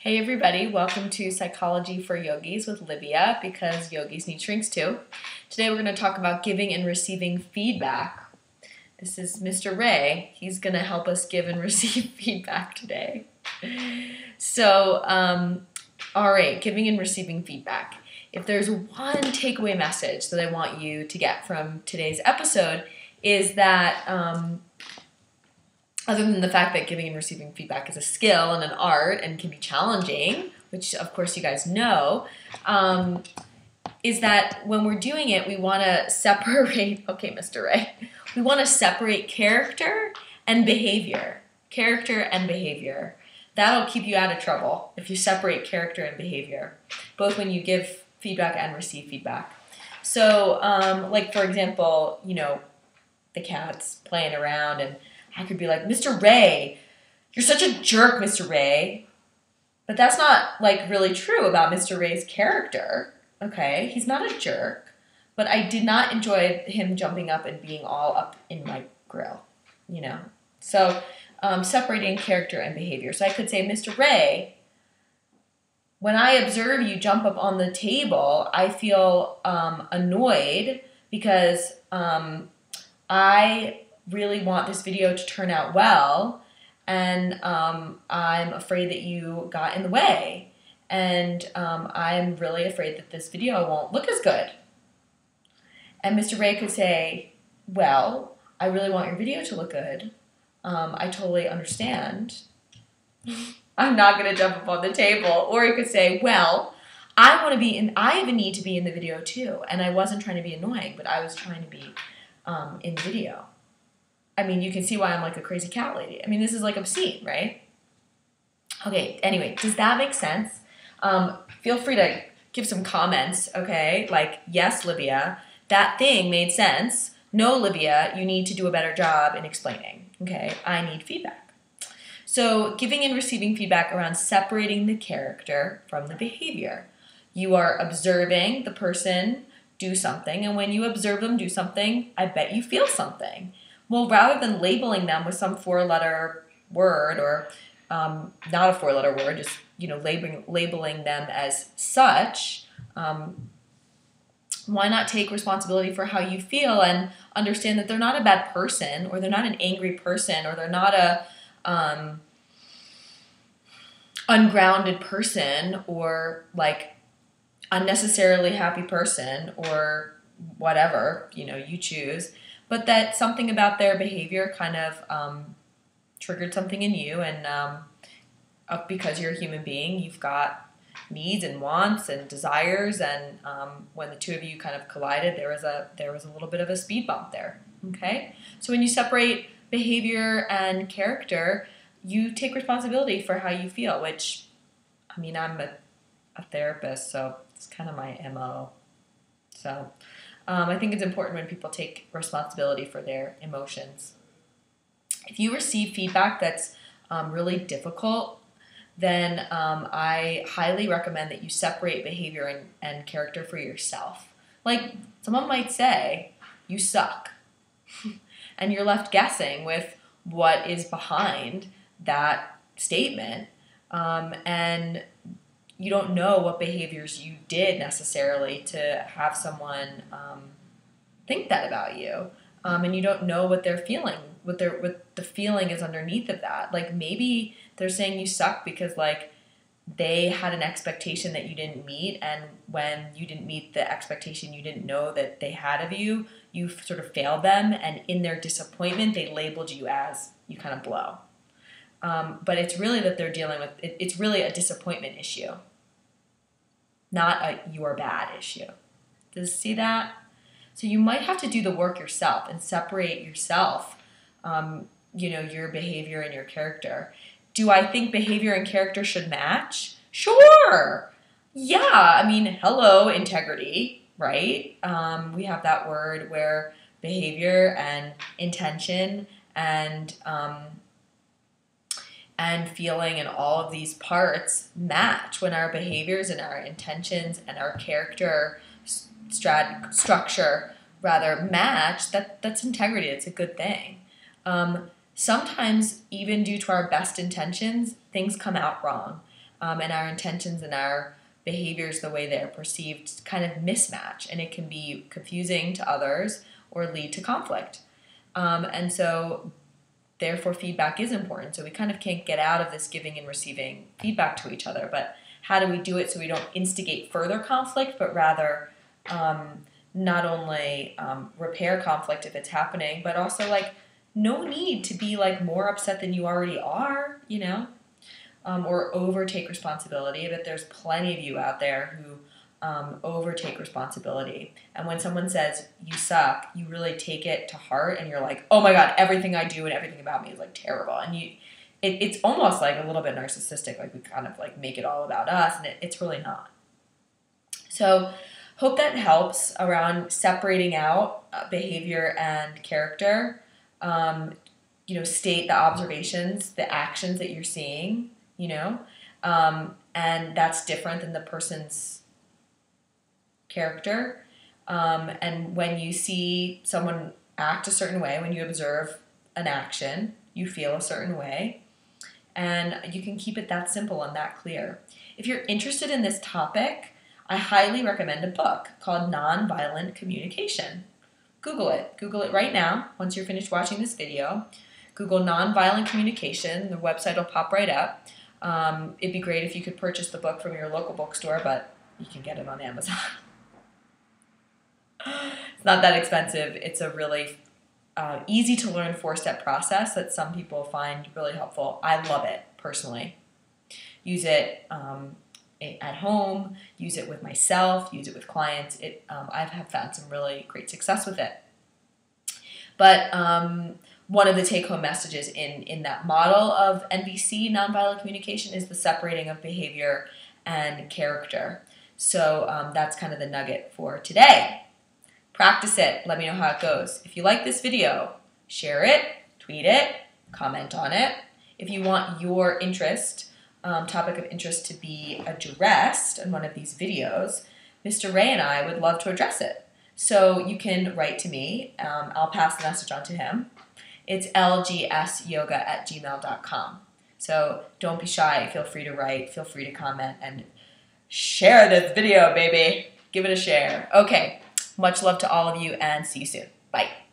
Hey everybody, welcome to Psychology for Yogis with Livia, because yogis need shrinks too. Today we're going to talk about giving and receiving feedback. This is Mr. Ray. He's going to help us give and receive feedback today. So, all right, giving and receiving feedback. If there's one takeaway message that I want you to get from today's episode is that other than the fact that giving and receiving feedback is a skill and an art and can be challenging, which of course you guys know, is that when we're doing it, we want to separate, okay, Mr. Ray, we want to separate character and behavior. Character and behavior. That'll keep you out of trouble if you separate character and behavior, both when you give feedback and receive feedback. So, like for example, you know, the cat's playing around and I could be like, Mr. Ray, you're such a jerk, Mr. Ray. But that's not like really true about Mr. Ray's character. Okay, he's not a jerk. But I did not enjoy him jumping up and being all up in my grill, you know. So separating character and behavior. So I could say, Mr. Ray, when I observe you jump up on the table, I feel annoyed because I really want this video to turn out well, and I'm afraid that you got in the way, and I'm really afraid that this video won't look as good. And Mr. Ray could say, well, I really want your video to look good. I totally understand. I'm not going to jump up on the table. Or he could say, well, I even need to be in the video too, and I wasn't trying to be annoying, but I was trying to be in the video. I mean, you can see why I'm like a crazy cat lady. I mean, this is like obscene, right? Okay, anyway, does that make sense? Feel free to give some comments, okay? Like, yes, Livia, that thing made sense. No, Livia, you need to do a better job in explaining, okay? I need feedback. So giving and receiving feedback around separating the character from the behavior. You are observing the person do something, and when you observe them do something, I bet you feel something. Well, rather than labeling them with some four-letter word or not a four-letter word, just labeling them as such, why not take responsibility for how you feel and understand that they're not a bad person, or they're not an angry person, or they're not a ungrounded person, or like unnecessarily happy person, or whatever you choose. But that something about their behavior kind of triggered something in you, and because you're a human being, you've got needs and wants and desires, and when the two of you kind of collided, there was a little bit of a speed bump there. Okay, so when you separate behavior and character, you take responsibility for how you feel. Which, I mean, I'm a therapist, so it's kind of my MO. So. I think it's important when people take responsibility for their emotions. If you receive feedback that's really difficult, then I highly recommend that you separate behavior and character for yourself. Like, someone might say, you suck. And you're left guessing with what is behind that statement. And you don't know what behaviors you did necessarily to have someone think that about you, and you don't know what they're feeling, what the feeling is underneath of that. Like, maybe they're saying you suck because like they had an expectation that you didn't meet, and when you didn't meet the expectation you didn't know that they had of you, you sort of failed them, and in their disappointment they labeled you as you kind of blow. But it's really that they're dealing with, it's really a disappointment issue, not a you are bad issue. Does you see that? So you might have to do the work yourself and separate yourself, your behavior and your character. Do I think behavior and character should match? Sure. Yeah, I mean, hello, integrity, right? We have that word where behavior and intention and feeling and all of these parts match. When our behaviors and our intentions and our character structure rather match, that's integrity. It's a good thing. Sometimes, even due to our best intentions, things come out wrong. and our intentions and our behaviors, the way they're perceived, kind of mismatch, and it can be confusing to others or lead to conflict. And so therefore feedback is important. So we kind of can't get out of this giving and receiving feedback to each other, but how do we do it so we don't instigate further conflict, but rather not only repair conflict if it's happening, but also like no need to be like more upset than you already are, you know, or overtake responsibility. But there's plenty of you out there who overtake responsibility. And when someone says you suck, you really take it to heart and you're like, oh my God, everything I do and everything about me is like terrible. And it's almost like a little bit narcissistic. Like we kind of like make it all about us, and it's really not. So hope that helps around separating out behavior and character. State the observations, the actions that you're seeing, and that's different than the person's character. And when you see someone act a certain way, when you observe an action, you feel a certain way. And you can keep it that simple and that clear. If you're interested in this topic, I highly recommend a book called Nonviolent Communication. Google it. Google it right now once you're finished watching this video. Google Nonviolent Communication. The website will pop right up. It'd be great if you could purchase the book from your local bookstore, but you can get it on Amazon. It's not that expensive. It's a really easy to learn 4-step process that some people find really helpful. I love it personally. Use it at home, use it with myself, use it with clients. I've found some really great success with it. But one of the take-home messages in that model of NVC, nonviolent communication, is the separating of behavior and character. So that's kind of the nugget for today. Practice it. Let me know how it goes. If you like this video, share it, tweet it, comment on it. If you want your topic of interest to be addressed in one of these videos, Mr. Ray and I would love to address it. So you can write to me. I'll pass the message on to him. It's lgsyoga@gmail.com. So don't be shy. Feel free to write. Feel free to comment. And share this video, baby. Give it a share. Okay. Much love to all of you, and see you soon. Bye.